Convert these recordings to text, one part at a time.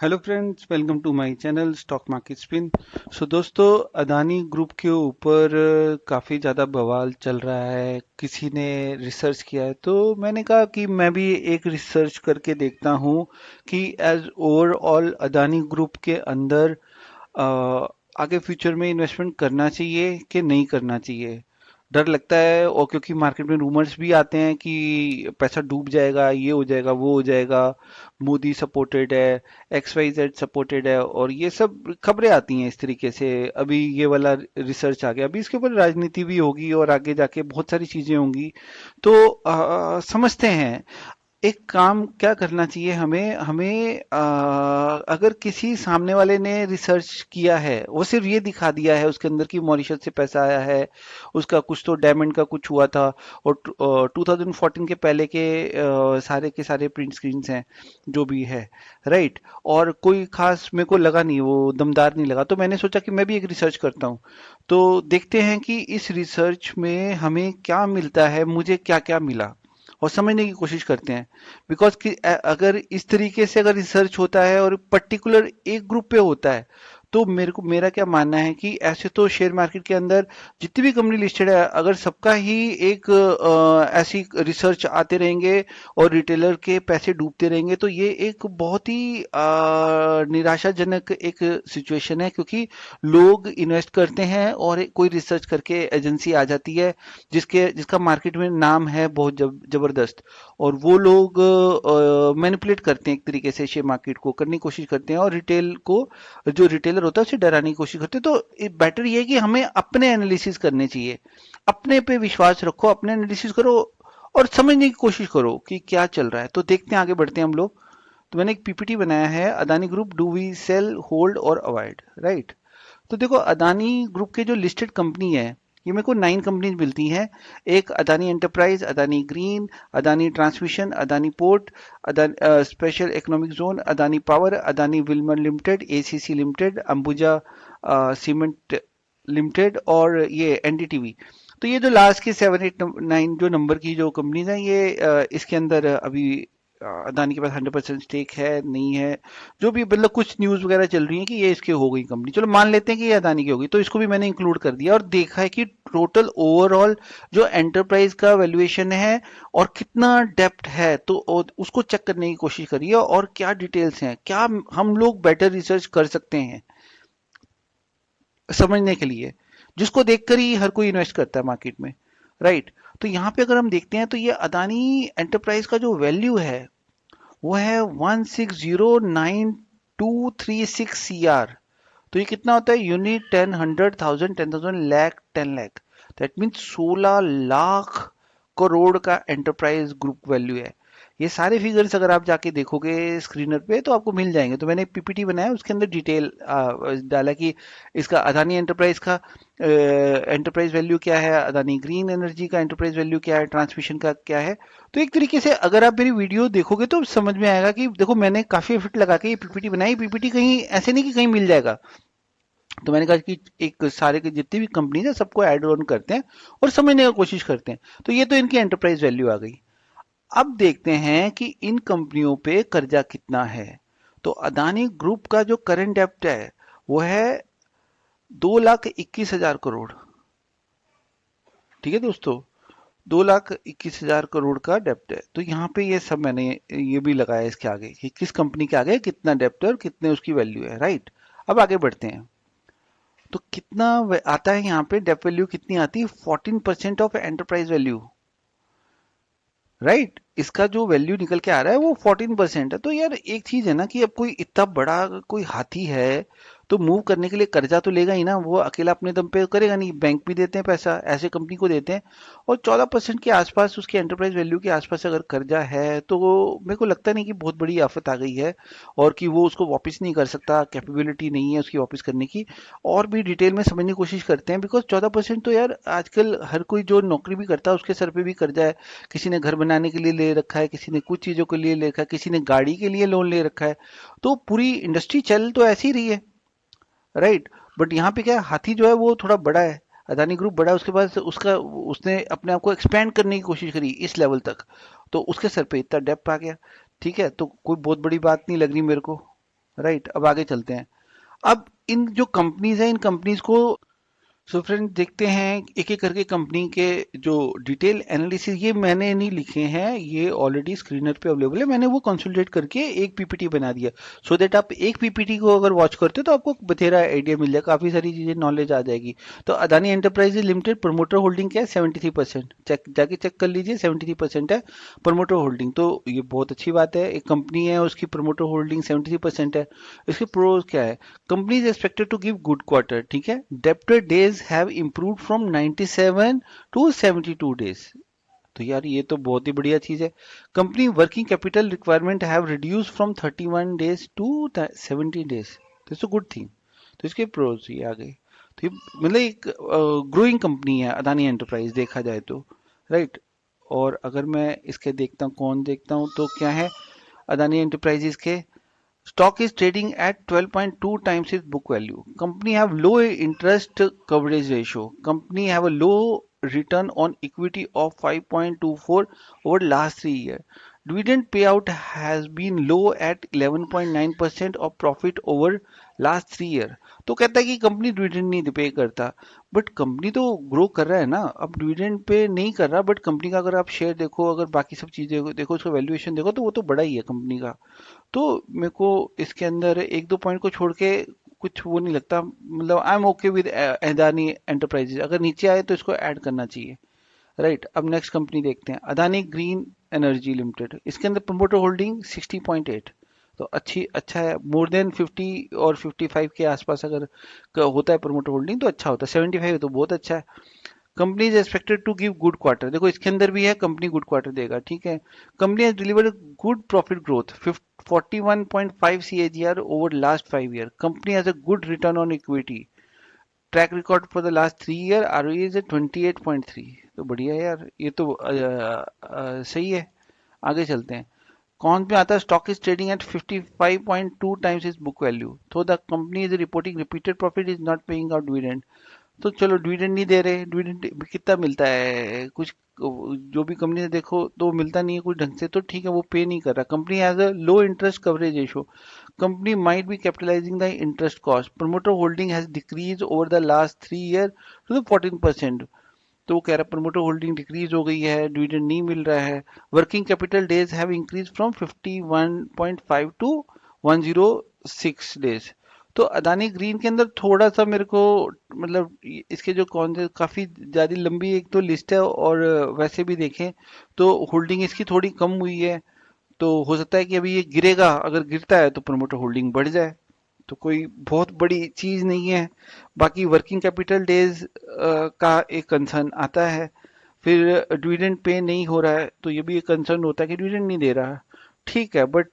Hello friends, welcome to my channel stock market spin. So दोस्तों, Adani group के ऊपर काफ़ी ज़्यादा बवाल चल रहा है। किसी ने रिसर्च किया है तो मैंने कहा कि मैं भी एक रिसर्च करके देखता हूँ कि एज ओवरऑल अदानी ग्रुप के अंदर अ, आगे फ्यूचर में इन्वेस्टमेंट करना चाहिए कि नहीं करना चाहिए। डर लगता है, और क्योंकि मार्केट में रूमर्स भी आते हैं कि पैसा डूब जाएगा, ये हो जाएगा, वो हो जाएगा, मोदी सपोर्टेड है, XYZ सपोर्टेड है, और ये सब खबरें आती हैं इस तरीके से। अभी ये वाला रिसर्च आ गया, अभी इसके ऊपर राजनीति भी होगी और आगे जाके बहुत सारी चीजें होंगी। तो समझते हैं एक काम क्या करना चाहिए हमें हमें अगर किसी सामने वाले ने रिसर्च किया है, वो सिर्फ ये दिखा दिया है उसके अंदर कि मॉरिशस से पैसा आया है, उसका कुछ तो डायमंड का कुछ हुआ था, और 2014 के पहले सारे के सारे प्रिंट स्क्रीन्स हैं जो भी है, राइट। और कोई खास मेरे को लगा नहीं, वो दमदार नहीं लगा, तो मैंने सोचा कि मैं भी एक रिसर्च करता हूँ। तो देखते हैं कि इस रिसर्च में हमें क्या मिलता है, मुझे क्या क्या मिला, और समझने की कोशिश करते हैं। बिकॉज कि अगर इस तरीके से अगर रिसर्च होता है और पर्टिकुलर एक ग्रुप पे होता है, तो मेरा क्या मानना है कि ऐसे तो शेयर मार्केट के अंदर जितनी भी कंपनी लिस्टेड है, अगर सबका ही एक ऐसी रिसर्च आते रहेंगे और रिटेलर के पैसे डूबते रहेंगे, तो ये एक बहुत ही निराशाजनक एक सिचुएशन है। क्योंकि लोग इन्वेस्ट करते हैं और कोई रिसर्च करके एजेंसी आ जाती है जिसका मार्केट में नाम है बहुत जबरदस्त, और वो लोग मैनिपुलेट करते हैं, एक तरीके से शेयर मार्केट को करने की कोशिश करते हैं, और रिटेल को, जो रिटेलर होता है, उसे डराने की कोशिश करते हैं। तो बेटर ये है कि हमें अपने एनालिसिस करने चाहिए, अपने पे विश्वास रखो, अपने एनालिसिस करो और समझने की कोशिश करो कि क्या चल रहा है। तो देखते हैं, आगे बढ़ते हैं हम लोग। तो मैंने एक पीपीटी बनाया है, Adani group, do we sell, hold और अवॉइड, राइट। तो देखो, अदानी ग्रुप के जो लिस्टेड कंपनी है, ये मेरे को 9 कंपनीज मिलती हैं। एक Adani enterprise, Adani green, Adani transmission, Adani port, Adani special economic zone, Adani power, Adani Wilmer limited, ACC limited, Ambuja cement limited, और ये एनडीटीवी। तो ये जो लास्ट के 7 8 9 जो नंबर की जो कंपनीज हैं, ये इसके अंदर अभी अदानी के पास 100% स्टेक है, नहीं है, जो भी, मतलब कुछ न्यूज वगैरह चल रही है कि ये इसके हो गई कंपनी, चलो मान लेते हैं कि ये अदानी की होगी, तो इसको भी मैंने इंक्लूड कर दिया और देखा है कि टोटल ओवरऑल जो एंटरप्राइज का वैल्यूएशन है और कितना डेप्थ है, तो उसको चेक करने की कोशिश करिए, और क्या डिटेल्स हैं, क्या हम लोग बेटर रिसर्च कर सकते हैं समझने के लिए, जिसको देखकर ही हर कोई इन्वेस्ट करता है मार्केट में, राइट। तो यहाँ पे अगर हम देखते हैं, तो ये अदानी एंटरप्राइज का जो वैल्यू है वो है 1609236 CR। तो ये कितना होता है, unit, 10 100 1000 10,000 lakh 10 lakh, that means 16 lakh crore का एंटरप्राइज ग्रुप वैल्यू है। ये सारे फिगर्स अगर आप जाके देखोगे स्क्रीनर पे तो आपको मिल जाएंगे। तो मैंने एक पीपीटी बनाया, उसके अंदर डिटेल डाला कि इसका अदानी एंटरप्राइज का एंटरप्राइज वैल्यू क्या है, अदानी ग्रीन एनर्जी का एंटरप्राइज वैल्यू क्या है, ट्रांसमिशन का क्या है। तो एक तरीके से अगर आप मेरी वीडियो देखोगे तो समझ में आएगा कि देखो, मैंने काफी एफर्ट लगा के ये पीपीटी बनाई। पीपीटी कहीं ऐसे नहीं कि कहीं मिल जाएगा, तो मैंने कहा कि एक सारे के जितनी भी कंपनीज है सबको ऐड ऑन करते हैं और समझने की कोशिश करते हैं। तो ये तो इनकी एंटरप्राइज वैल्यू आ गई। अब देखते हैं कि इन कंपनियों पे कर्जा कितना है। तो अदानी ग्रुप का जो करंट डेप्ट है वो है 2,21,000 करोड़। ठीक है दोस्तों, 2,21,000 करोड़ का डेप्ट है। तो यहाँ पे ये सब मैंने ये भी लगाया इसके आगे कि किस कंपनी के आगे कितना डेप्ट है और कितने उसकी वैल्यू है, राइट। अब आगे बढ़ते हैं। तो कितना आता है यहाँ पे, डेप्ट वैल्यू कितनी आती है, 14% ऑफ एंटरप्राइज वैल्यू, राइट। इसका जो वैल्यू निकल के आ रहा है वो 14% है। तो यार एक चीज है ना कि अब कोई इतना बड़ा कोई हाथी है, तो मूव करने के लिए कर्जा तो लेगा ही ना, वो अकेला अपने दम पे करेगा नहीं, बैंक भी देते हैं पैसा, ऐसे कंपनी को देते हैं। और 14% के आसपास उसकी एंटरप्राइज वैल्यू के आसपास अगर कर्जा है, तो मेरे को लगता नहीं कि बहुत बड़ी आफत आ गई है और कि वो उसको वापस नहीं कर सकता, कैपेबिलिटी नहीं है उसकी वापस करने की। और भी डिटेल में समझने की कोशिश करते हैं, बिकॉज 14% तो यार आजकल हर कोई जो नौकरी भी करता है उसके सर पे भी कर्जा है। किसी ने घर बनाने के लिए ले रखा है, किसी ने कुछ चीजों के लिए ले रखा है, किसी ने गाड़ी के लिए लोन ले रखा है। तो पूरी इंडस्ट्री चल तो ऐसी ही रही है, राइट। बट यहाँ पे क्या है, हाथी जो है वो थोड़ा बड़ा है, अदानी ग्रुप बड़ा है, उसके पास उसका उसने अपने आप को एक्सपेंड करने की कोशिश करी इस लेवल तक, तो उसके सर पे इतना डेप्थ आ गया। ठीक है, तो कोई बहुत बड़ी बात नहीं लग रही मेरे को, राइट, अब आगे चलते हैं। अब इन जो कंपनीज हैं, इन कंपनीज को, सो फ्रेंड देखते हैं एक एक करके कंपनी के जो डिटेल एनालिसिस, ये मैंने नहीं लिखे हैं, ये ऑलरेडी स्क्रीनर पे अवेलेबल है, मैंने वो कंसोलिडेट करके एक पीपीटी बना दिया, सो दैट आप एक पीपीटी को अगर वॉच करते हो तो आपको बथेरा आइडिया मिल जाएगा, काफी सारी चीजें नॉलेज आ जाएगी। तो Adani enterprises limited promoter holding क्या है, 73%, चेक जाके चेक कर लीजिए, 73% है प्रमोटर होल्डिंग। तो ये बहुत अच्छी बात है, एक कंपनी है उसकी प्रमोटर होल्डिंग 73% है। इसके प्रोज क्या है, company is expected to give good quarter, ठीक है। debtor days have improved from 97 to 72 days। तो यार ये तो बहुत ही बढ़िया चीज है। Company working capital requirement have reduce from 31 days to 70 days. तो इट्स अ गुड थिंग। तो इसके प्रोज ये आ गए। तो ये मतलब एक ग्रोइंग कंपनी है अदानी एंटरप्राइज देखा जाए तो, राइट। और अगर मैं इसके देखता हूँ, कौन देखता हूँ तो क्या है अदानी एंटरप्राइजेस के, stock is trading at 12.2 times its book value. Company have low interest coverage ratio. Company have a low return on equity of 5.24 over last 3 years. Dividend payout has been low at 11.9% of profit over last 3 year. तो कहता है कि company dividend नहीं पे करता, but company तो grow कर रहा है ना, अब डिविडेंड पे नहीं कर रहा, बट कंपनी का अगर आप शेयर देखो, अगर बाकी सब चीजें देखो, उसका वैल्यूएशन देखो, तो वो तो बड़ा ही है कंपनी का। तो मेरे को इसके अंदर एक दो पॉइंट को छोड़ के कुछ वो नहीं लगता, मतलब I am okay with Adani enterprises, अगर नीचे आए तो इसको ऐड करना चाहिए, राइट। अब नेक्स्ट कंपनी देखते हैं, अदानी ग्रीन एनर्जी लिमिटेड। इसके अंदर प्रमोटर होल्डिंग 60.8, तो अच्छा है, मोर देन 50 और 55 के आसपास अगर होता है प्रमोटर होल्डिंग तो अच्छा होता है, 75 तो बहुत अच्छा है। Company is expected to give good quarter, देखो इसके अंदर भी है कंपनी गुड क्वार्टर देगा, ठीक है। Company has delivered good profit growth 41.5 CAGR over last 5 year. Company has a good return on equity, track record for the last 3 year, ROE is 28.3। तो बढ़िया है यार, ये तो सही है। आगे चलते हैं, कौन पे आता है, stock is trading at 55.2 times is book value, तो the company is reporting repeated profit, is not paying out dividend. तो चलो डिविडेंड नहीं दे रहे, डिविडेंड कितना मिलता है कुछ, जो भी कंपनी से देखो तो मिलता नहीं है कुछ ढंग से, तो ठीक है वो पे नहीं कर रहा। Company has a low interest coverage ratio, company might be capitalizing the interest cost, promoter holding has decrease over the last 3 year to the 14%। तो वो कह रहा है प्रमोटर होल्डिंग डिक्रीज हो गई है, डिविडेंड नहीं मिल रहा है। Working capital days have increase from 51.5 to 106 days. तो अदानी ग्रीन के अंदर थोड़ा सा मेरे को, मतलब इसके जो कौन से काफी ज्यादा लंबी एक तो लिस्ट है, और वैसे भी देखें तो होल्डिंग इसकी थोड़ी कम हुई है। तो हो सकता है कि अभी ये गिरेगा, अगर गिरता है तो प्रमोटर होल्डिंग बढ़ जाए, तो कोई बहुत बड़ी चीज नहीं है। बाकी वर्किंग कैपिटल डेज का एक कंसर्न आता है, फिर डिविडेंड पे नहीं हो रहा है तो ये भी एक कंसर्न होता है कि डिविडेंड नहीं दे रहा, ठीक है। बट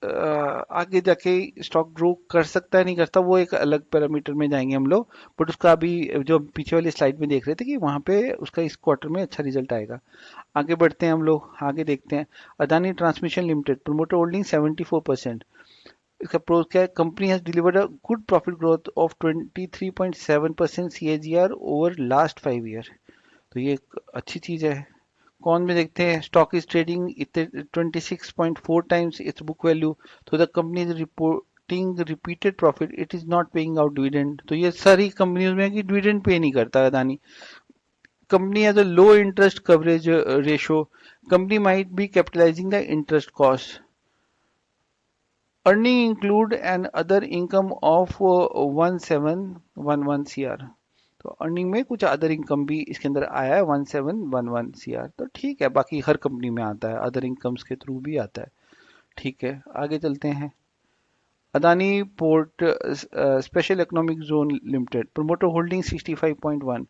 आगे जाके स्टॉक ग्रो कर सकता है नहीं करता, वो एक अलग पैरामीटर में जाएंगे हम लोग। बट उसका अभी जो पीछे वाली स्लाइड में देख रहे थे कि वहां पे उसका इस क्वार्टर में अच्छा रिजल्ट आएगा। आगे बढ़ते हैं हम लोग, आगे देखते हैं, Adani transmission limited promoter holding 74%। इसका प्रोज क्या है, company has delivered a good profit growth of 23.7% CAGR over last 5 year. तो ये एक अच्छी चीज है। कौन में देखते हैं, stock is trading 26.4 times its book value, तो the company is reporting repeated profit, it is not paying out dividend. तो ये सारी कंपनियों में है कि डिविडेंड पे नहीं करता Adani. Company has a low interest coverage ratio, company might be capitalizing the interest cost. Earning include an other income of 1711 CR। तो अर्निंग में कुछ अदर इनकम भी इसके अंदर आया है 1711 CR, तो ठीक है, बाकी हर कंपनी में आता है, अदर इनकम्स के थ्रू भी आता है, ठीक है। आगे चलते हैं, Adani port special economic zone limited promoter holding 65.1।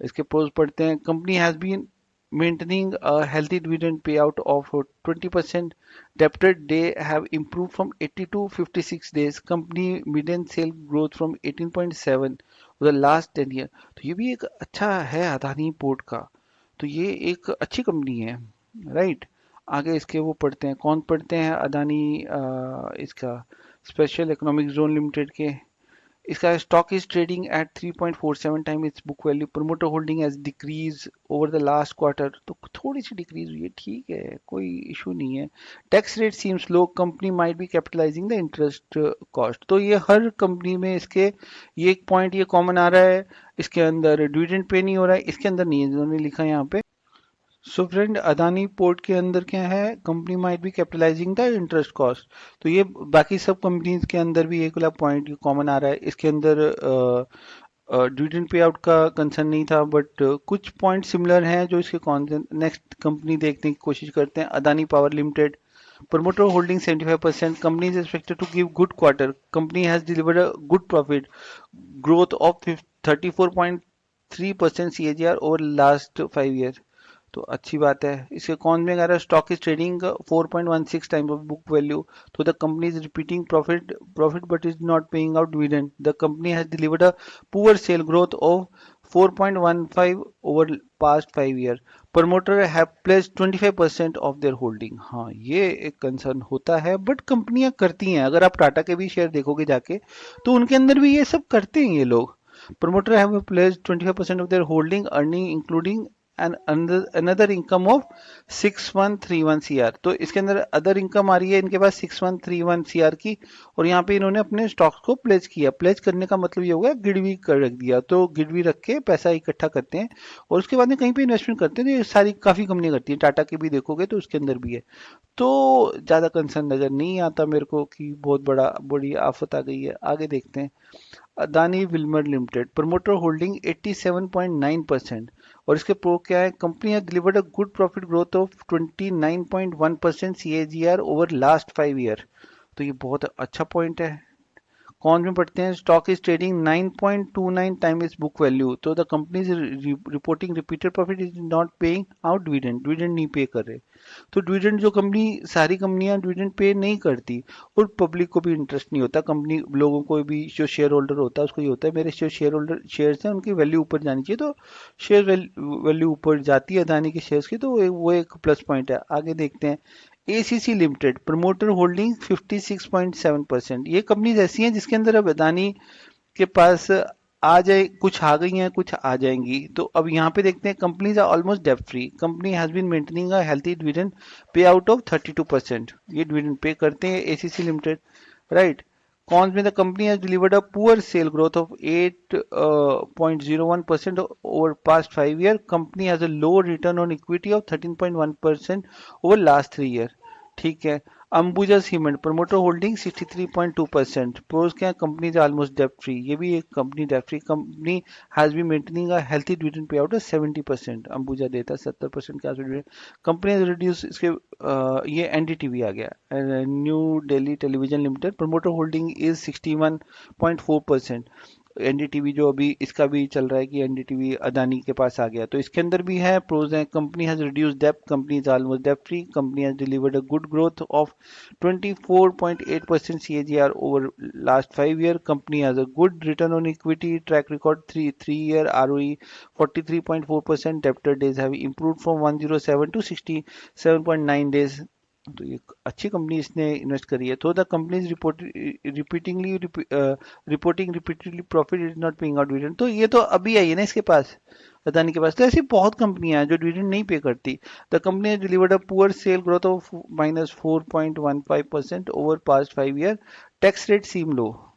इसके प्रोज पढ़ते हैं, company has been maintaining a healthy dividend payout of 20%. Debtor day have improved from 80 to 56 days. Company median sale growth from 18.7 for the last 10 year. तो ये भी एक अच्छा है Adani port का, तो ये एक अच्छी कंपनी है, राइट। आगे इसके वो पढ़ते हैं, कौन पढ़ते हैं, अदानी इसका स्पेशल इकोनॉमिक जोन लिमिटेड के इसका stock is trading eight 3.47 time it's book value, promoter holding has decrease over the last quarter, तो थोड़ी सी डिक्रीज हुई है, ठीक है, कोई इशू नहीं है। Tax rate seems low, company might be capitalizing the interest cost, तो ये हर कंपनी में इसके ये एक पॉइंट ये कॉमन आ रहा है। इसके अंदर डिविडेंड पे नहीं हो रहा है, इसके अंदर नहीं है, जिन्होंने लिखा है यहाँ पे। सो फ्रेंड, अदानी पोर्ट के अंदर क्या है, company might be capitalizing the interest cost, तो ये बाकी सब कंपनीज के अंदर भी एक वाला पॉइंट कॉमन आ रहा है। इसके अंदर डिविडेंड पे आउट का कंसर्न नहीं था, बट कुछ पॉइंट सिमिलर हैं जो इसके कॉन्सेंट। नेक्स्ट कंपनी देखने की कोशिश करते हैं, Adani power limited. Promoter holding 75%. Company is expected to give good quarter. Company has delivered a good profit growth of 34.3% CAGR over last 5 years. तो अच्छी बात है। इसके कौन में कह रहा है, stock is trading 4.16 times of book value, तो the company is repeating profit but is not paying out dividend. The company has delivered a poor sale growth of 4.15 over past 5 year. Promoter have placed 25% of their holding. हाँ, ये एक concern होता है, but कंपनियां करती हैं। अगर आप टाटा के भी शेयर देखोगे जाके, तो उनके अंदर भी ये सब करते हैं ये लोग। Promoter have pledged 25% of their holding, earning including and another income of 6131 CR। तो इसके अंदर अदर इनकम आ रही है इनके पास 6131 CR की, और यहाँ पे इन्होंने अपने स्टॉक्स को प्लेज किया। प्लेज करने का मतलब ये होगा गिरवी कर रख दिया, तो गिरवी रख के पैसा इकट्ठा करते हैं और उसके बाद में कहीं पे इन्वेस्टमेंट करते हैं। तो ये सारी काफी कंपनियां करती हैं, टाटा की भी देखोगे तो उसके अंदर भी है। तो ज्यादा कंसर्न नजर नहीं आता मेरे को कि बहुत बड़ी आफत आ गई है। आगे देखते हैं, Adani Wilmer limited, promoter holding 87.9%, और इसके प्रो क्या है, company has delivered a good profit growth of 29.1% CAGR over last 5 year. तो ये बहुत अच्छा पॉइंट है। कौन में पढ़ते हैं, stock is trading 9.29 time is book value, तो the company is reporting repeated profit, is not paying out dividend, dividend नहीं पे कर रहे। तो डिविडेंड जो कंपनी, सारी कंपनियां डिविडेंड पे नहीं करती, और पब्लिक को भी इंटरेस्ट नहीं होता, कंपनी लोगों को भी, जो शेयर होल्डर होता है उसको ये होता है मेरे जो शेयर होल्डर शेयर्स हैं उनकी वैल्यू ऊपर जानी चाहिए, तो शेयर वैल्यू ऊपर जाती है अदानी के शेयर्स की, तो वो एक प्लस पॉइंट है। आगे देखते हैं, एसीसी लिमिटेड, प्रमोटर होल्डिंग 56.7%। ये कंपनीज ऐसी हैं जिसके अंदर अब अदानी के पास आ जाए, कुछ आ गई हैं, कुछ आ जाएंगी। तो अब यहाँ पे देखते हैं, कंपनीज आर ऑलमोस्ट डेब्ट free, company has been maintaining a healthy dividend pay out of 32%। ये डिविडेंड पे करते हैं एसीसी लिमिटेड, राइट। कौन में the company has delivered a poor sale growth of 8.01% over past 5 year. Company has a low return on equity of 13.1% over last 3 year, ठीक है। Ambuja cement, promoter holding 63.2%। Pros क्या, company is almost डेब्ट free, ये भी एक company डेब्ट free company, has be maintaining a healthy dividend pay out of 70%। Ambuja देता है 70% के आसपास। कंपनी हैज रिड्यूस, इसके ये एनडीटीवी आ गया, new Delhi television limited, promoter holding is 61.4%। NDTV जो अभी इसका भी चल रहा है कि एनडीटीवी अदानी के पास आ गया, तो इसके अंदर भी है प्रोज है। कंपनी हैज रिड्यूस डेप्थ, कंपनी इज ऑलमोस्ट डेप्ट free, company has delivered a good growth of 24.8% CAGR over last 5 year. Company has a good return on equity track record, 3 year ROE 43.4%। Debtor days have improved from 107 to 67.9 days. तो ये अच्छी company इसने invest करी है। तो the company is repeatingly reporting repeatedly profit, is not paying out dividend. तो ये तो अभी आई है ना इसके पास, अदानी के पास। तो ऐसी बहुत कंपनियां हैं जो डिविडेंड नहीं पे करती। The company has delivered a poor sale growth of -4.15% over past 5 year. Tax rate seem low.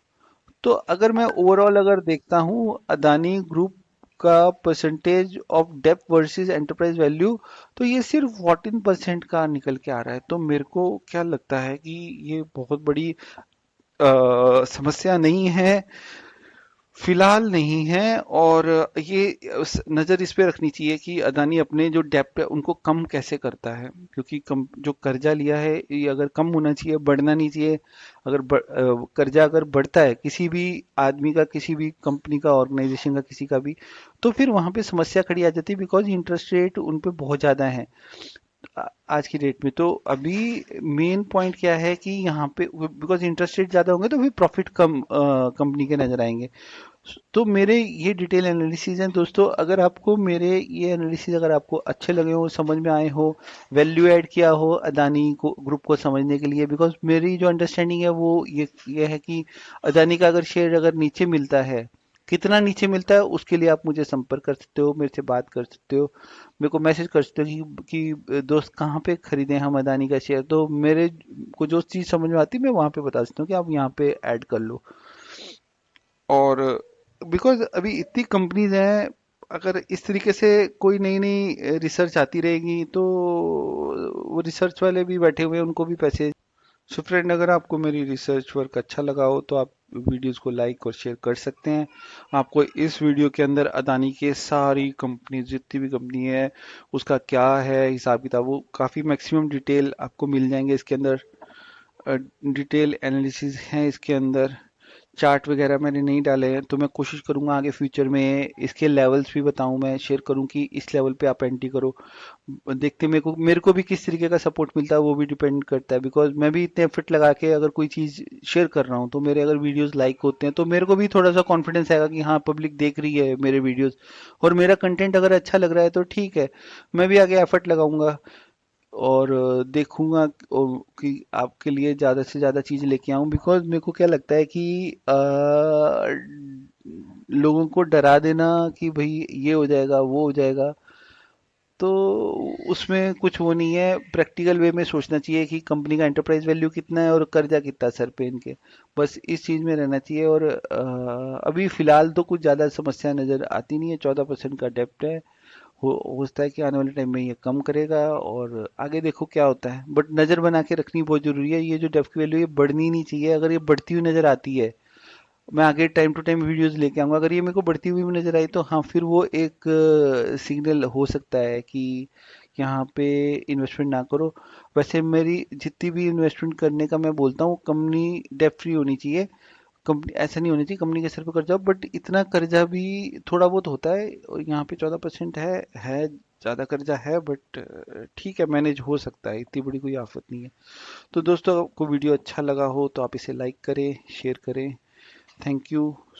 तो अगर मैं ओवरऑल अगर देखता हूँ अदानी ग्रुप का परसेंटेज ऑफ डेप्थ वर्सेस एंटरप्राइज वैल्यू, तो ये सिर्फ 14% का निकल के आ रहा है। तो मेरे को क्या लगता है कि ये बहुत बड़ी समस्या नहीं है, फिलहाल नहीं है। और ये नज़र इस पे रखनी चाहिए कि अदानी अपने जो डेप्ट है उनको कम कैसे करता है, क्योंकि जो कर्जा लिया है ये अगर कम होना चाहिए, बढ़ना नहीं चाहिए। अगर कर्जा अगर बढ़ता है किसी भी आदमी का, किसी भी कंपनी का, ऑर्गेनाइजेशन का, किसी का भी, तो फिर वहां पे समस्या खड़ी आ जाती है, बिकॉज इंटरेस्ट रेट उन पे बहुत ज़्यादा है। आज की डेट में तो अभी मेन पॉइंट क्या है कि यहाँ पे बिकॉज इंटरेस्ट रेट ज़्यादा होंगे तो फिर प्रॉफिट कम कंपनी के नज़र आएंगे। तो मेरे ये डिटेल एनालिसिस हैं दोस्तों। अगर आपको मेरे ये एनालिसिस अगर आपको अच्छे लगे हो, समझ में आए हो, वैल्यू ऐड किया हो अदानी को ग्रुप को समझने के लिए, बिकॉज मेरी जो अंडरस्टैंडिंग है वो ये है कि अदानी का अगर शेयर अगर नीचे मिलता है, कितना नीचे मिलता है उसके लिए आप मुझे संपर्क कर सकते हो, मेरे से बात कर सकते हो, मेरे को मैसेज कर सकते हो कि दोस्त कहाँ पे खरीदें हम अदानी का शेयर। तो मेरे को जो चीज़ समझ में आती है मैं वहाँ पे बता सकता हूँ कि आप यहाँ पे ऐड कर लो। और बिकॉज अभी इतनी कंपनीज हैं, अगर इस तरीके से कोई नई नई रिसर्च आती रहेगी तो वो रिसर्च वाले भी बैठे हुए हैं, उनको भी पैसे। सो फ्रेंड, अगर आपको मेरी रिसर्च वर्क अच्छा लगा हो तो आप वीडियोस को लाइक और शेयर कर सकते हैं। आपको इस वीडियो के अंदर अदानी के सारी कंपनी जितनी भी कंपनी है उसका क्या है हिसाब किताब, वो काफ़ी मैक्सिमम डिटेल आपको मिल जाएंगे इसके अंदर। डिटेल एनालिसिस हैं इसके अंदर। चार्ट वगैरह मैंने नहीं डाले हैं, तो मैं कोशिश करूंगा आगे फ्यूचर में इसके लेवल्स भी बताऊं, मैं शेयर करूं कि इस लेवल पे आप एंट्री करो। देखते मेरे को भी किस तरीके का सपोर्ट मिलता है वो भी डिपेंड करता है, बिकॉज मैं भी इतने एफर्ट लगा के अगर कोई चीज़ शेयर कर रहा हूँ तो मेरे अगर वीडियोस लाइक होते हैं तो मेरे को भी थोड़ा सा कॉन्फिडेंस आएगा कि हाँ पब्लिक देख रही है मेरे वीडियोस, और मेरा कंटेंट अगर अच्छा लग रहा है तो ठीक है, मैं भी आगे एफर्ट लगाऊंगा और देखूंगा कि आपके लिए ज़्यादा से ज़्यादा चीज़ लेके आऊं। बिकॉज मेरे को क्या लगता है कि लोगों को डरा देना कि भाई ये हो जाएगा वो हो जाएगा, तो उसमें कुछ वो नहीं है। प्रैक्टिकल वे में सोचना चाहिए कि कंपनी का एंटरप्राइज वैल्यू कितना है और कर्जा कितना सर पे इनके, बस इस चीज़ में रहना चाहिए। और अभी फ़िलहाल तो कुछ ज़्यादा समस्या नज़र आती नहीं है, 14% का डेप्ट है। हो सकता है कि आने वाले टाइम में ये कम करेगा और आगे देखो क्या होता है, बट नज़र बना के रखनी बहुत ज़रूरी है। ये जो डेप्ट की वैल्यू ये बढ़नी नहीं चाहिए, अगर ये बढ़ती हुई नज़र आती है मैं आगे टाइम टू टाइम वीडियोस लेके आऊंगा, अगर ये मेरे को बढ़ती हुई नजर आई तो हाँ फिर वो एक सिग्नल हो सकता है कि यहाँ पे इन्वेस्टमेंट ना करो। वैसे मेरी जितनी भी इन्वेस्टमेंट करने का मैं बोलता हूँ, कंपनी डेट फ्री होनी चाहिए। कंपनी ऐसा नहीं होनी चाहिए कंपनी के सर पे कर्जा हो, बट इतना कर्जा भी थोड़ा बहुत होता है और यहाँ पे 14% है ज़्यादा कर्जा है, बट ठीक है मैनेज हो सकता है, इतनी बड़ी कोई आफत नहीं है। तो दोस्तों आपको वीडियो अच्छा लगा हो तो आप इसे लाइक करें, शेयर करें। Thank you.